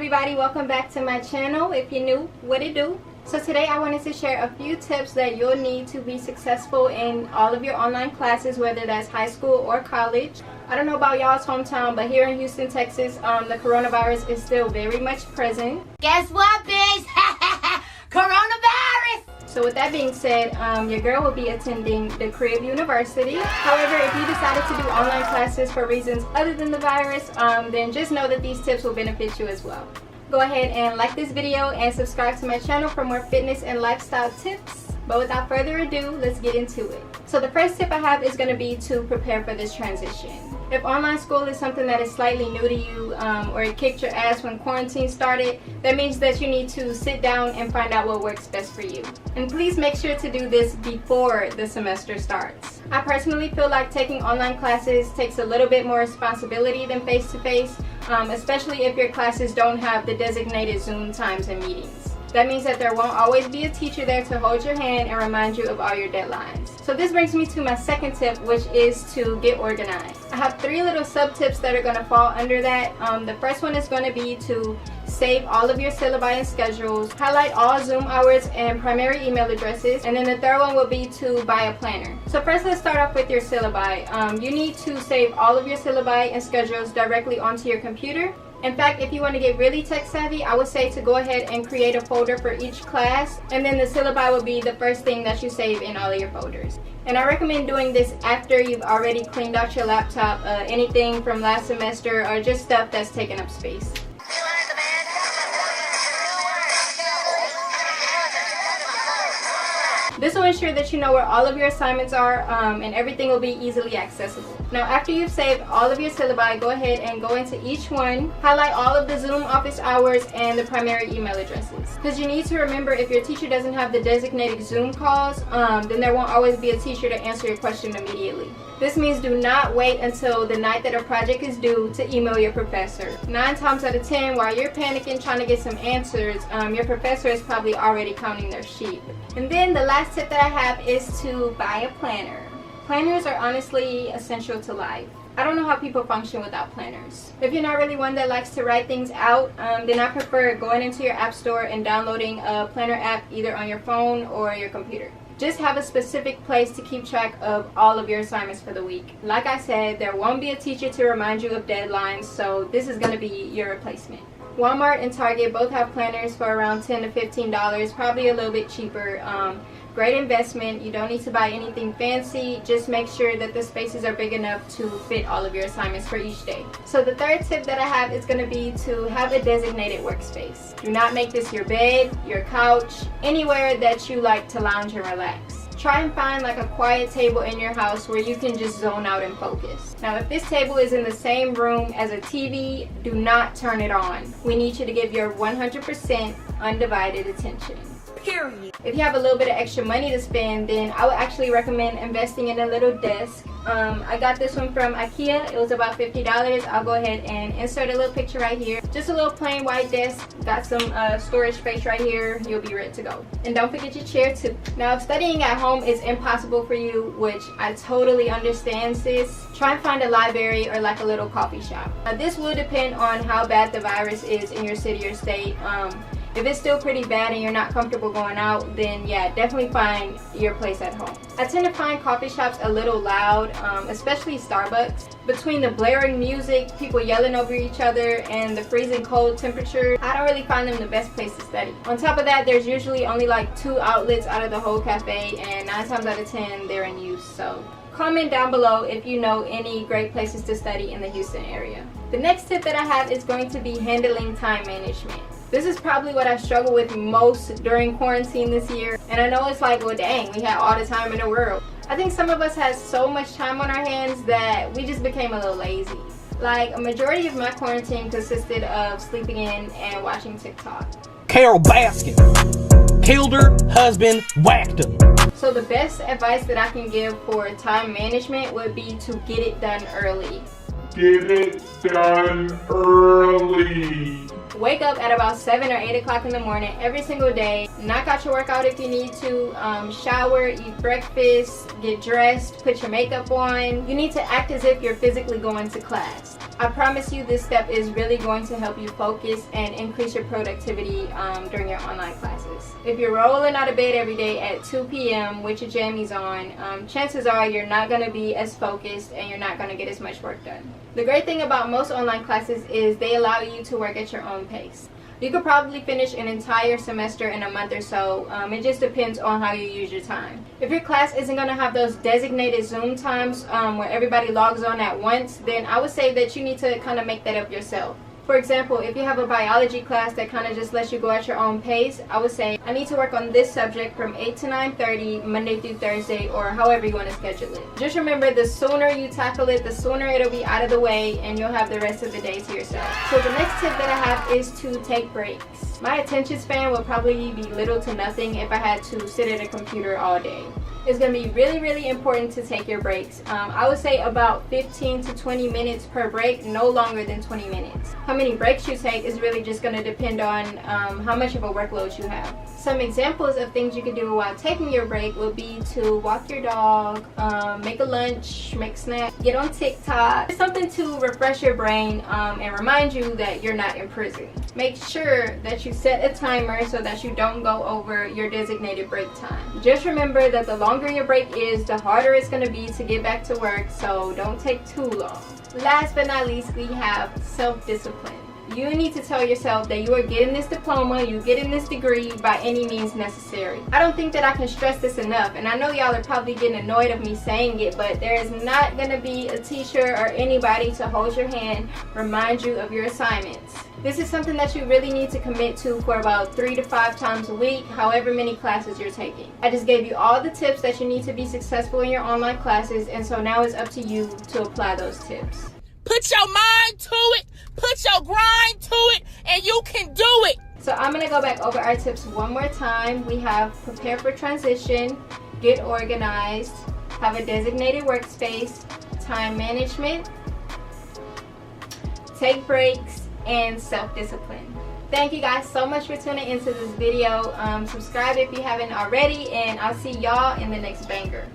everybody, welcome back to my channel. If you're new, what it do? So today I wanted to share a few tips that you'll need to be successful in all of your online classes, whether that's high school or college. I don't know about y'all's hometown, but here in Houston, Texas, the coronavirus is still very much present. Guess what, bitch? Coronavirus! So with that being said, your girl will be attending the Crib University. However, if you decided to do online classes for reasons other than the virus, then just know that these tips will benefit you as well. Go ahead and like this video and subscribe to my channel for more fitness and lifestyle tips. But without further ado, let's get into it. So the first tip I have is going to be to prepare for this transition. If online school is something that is slightly new to you, or it kicked your ass when quarantine started, that means that you need to sit down and find out what works best for you. And please make sure to do this before the semester starts. I personally feel like taking online classes takes a little bit more responsibility than face-to-face, especially if your classes don't have the designated Zoom times and meetings. That means that there won't always be a teacher there to hold your hand and remind you of all your deadlines. So this brings me to my second tip, which is to get organized. I have 3 little sub-tips that are going to fall under that. The first one is going to be to save all of your syllabi and schedules, highlight all Zoom hours and primary email addresses, and then the third one will be to buy a planner. So first, let's start off with your syllabi. You need to save all of your syllabi and schedules directly onto your computer. In fact, if you want to get really tech savvy, I would say to go ahead and create a folder for each class, and then the syllabi will be the first thing that you save in all of your folders. And I recommend doing this after you've already cleaned out your laptop, anything from last semester or just stuff that's taking up space. This will ensure that you know where all of your assignments are, and everything will be easily accessible. Now, after you've saved all of your syllabi, go ahead and go into each one, highlight all of the Zoom office hours and the primary email addresses. Because you need to remember, if your teacher doesn't have the designated Zoom calls, then there won't always be a teacher to answer your question immediately. This means do not wait until the night that a project is due to email your professor. 9 times out of 10, while you're panicking trying to get some answers, your professor is probably already counting their sheep. And then the last tip that I have is to buy a planner. Planners are honestly essential to life. I don't know how people function without planners. If you're not really one that likes to write things out, then I prefer going into your app store and downloading a planner app either on your phone or your computer. Just have a specific place to keep track of all of your assignments for the week. Like I said, there won't be a teacher to remind you of deadlines, so this is going to be your replacement. Walmart and Target both have planners for around $10 to $15, probably a little bit cheaper. Great investment. You don't need to buy anything fancy. Just make sure that the spaces are big enough to fit all of your assignments for each day. So the third tip that I have is going to be to have a designated workspace. Do not make this your bed, your couch, anywhere that you like to lounge and relax. Try and find like a quiet table in your house where you can just zone out and focus. Now, if this table is in the same room as a TV, do not turn it on. We need you to give your 100% undivided attention. Period. If you have a little bit of extra money to spend, then I would actually recommend investing in a little desk. I got this one from IKEA. It was about $50. I'll go ahead and insert a little picture right here. Just a little plain white desk. Got some storage space right here. You'll be ready to go. And don't forget your chair too. Now, if studying at home is impossible for you, which I totally understand, sis, try and find a library or like a little coffee shop. Now, this will depend on how bad the virus is in your city or state. If it's still pretty bad and you're not comfortable going out, then yeah, definitely find your place at home. I tend to find coffee shops a little loud, especially Starbucks. Between the blaring music, people yelling over each other, and the freezing cold temperature, I don't really find them the best place to study. On top of that, there's usually only like 2 outlets out of the whole cafe, and 9 times out of 10, they're in use. So comment down below if you know any great places to study in the Houston area. The next tip that I have is going to be handling time management. This is probably what I struggle with most during quarantine this year. And I know it's like, well, dang, we had all the time in the world. I think some of us had so much time on our hands that we just became a little lazy. Like, a majority of my quarantine consisted of sleeping in and watching TikTok. Carol Baskin killed her husband, whacked him. So the best advice that I can give for time management would be to get it done early. Get it done early. Wake up at about 7 or 8 o'clock in the morning every single day. Knock out your workout if you need to. Shower, eat breakfast, get dressed, put your makeup on. You need to act as if you're physically going to class. I promise you this step is really going to help you focus and increase your productivity during your online classes. If you're rolling out of bed every day at 2 p.m. with your jammies on, chances are you're not going to be as focused and you're not going to get as much work done. The great thing about most online classes is they allow you to work at your own pace. You could probably finish an entire semester in a month or so. It just depends on how you use your time. If your class isn't going to have those designated Zoom times where everybody logs on at once, then I would say that you need to kind of make that up yourself. For example, if you have a biology class that kind of just lets you go at your own pace, I would say, I need to work on this subject from 8 to 9:30, Monday through Thursday, or however you want to schedule it. Just remember, the sooner you tackle it, the sooner it'll be out of the way and you'll have the rest of the day to yourself. So the next tip that I have is to take breaks. My attention span would probably be little to nothing if I had to sit at a computer all day. It's going to be really important to take your breaks. I would say about 15 to 20 minutes per break, no longer than 20 minutes. How many breaks you take is really just going to depend on how much of a workload you have. Some examples of things you can do while taking your break would be to walk your dog, make a lunch, make snacks, get on TikTok, something to refresh your brain and remind you that you're not in prison. Make sure that you set a timer so that you don't go over your designated break time. Just remember that the longer your break is, the harder it's going to be to get back to work, so don't take too long. Last but not least, we have self-discipline. You need to tell yourself that you are getting this diploma, you're getting this degree by any means necessary. I don't think that I can stress this enough, and I know y'all are probably getting annoyed of me saying it, but there is not going to be a teacher or anybody to hold your hand, remind you of your assignments. This is something that you really need to commit to for about 3 to 5 times a week, however many classes you're taking. I just gave you all the tips that you need to be successful in your online classes, and so now it's up to you to apply those tips. Put your mind to it, put your grind to it, and you can do it. So I'm going to go back over our tips one more time. We have prepare for transition, get organized, have a designated workspace, time management, take breaks, and self-discipline. Thank you guys so much for tuning into this video. Subscribe if you haven't already, and I'll see y'all in the next banger.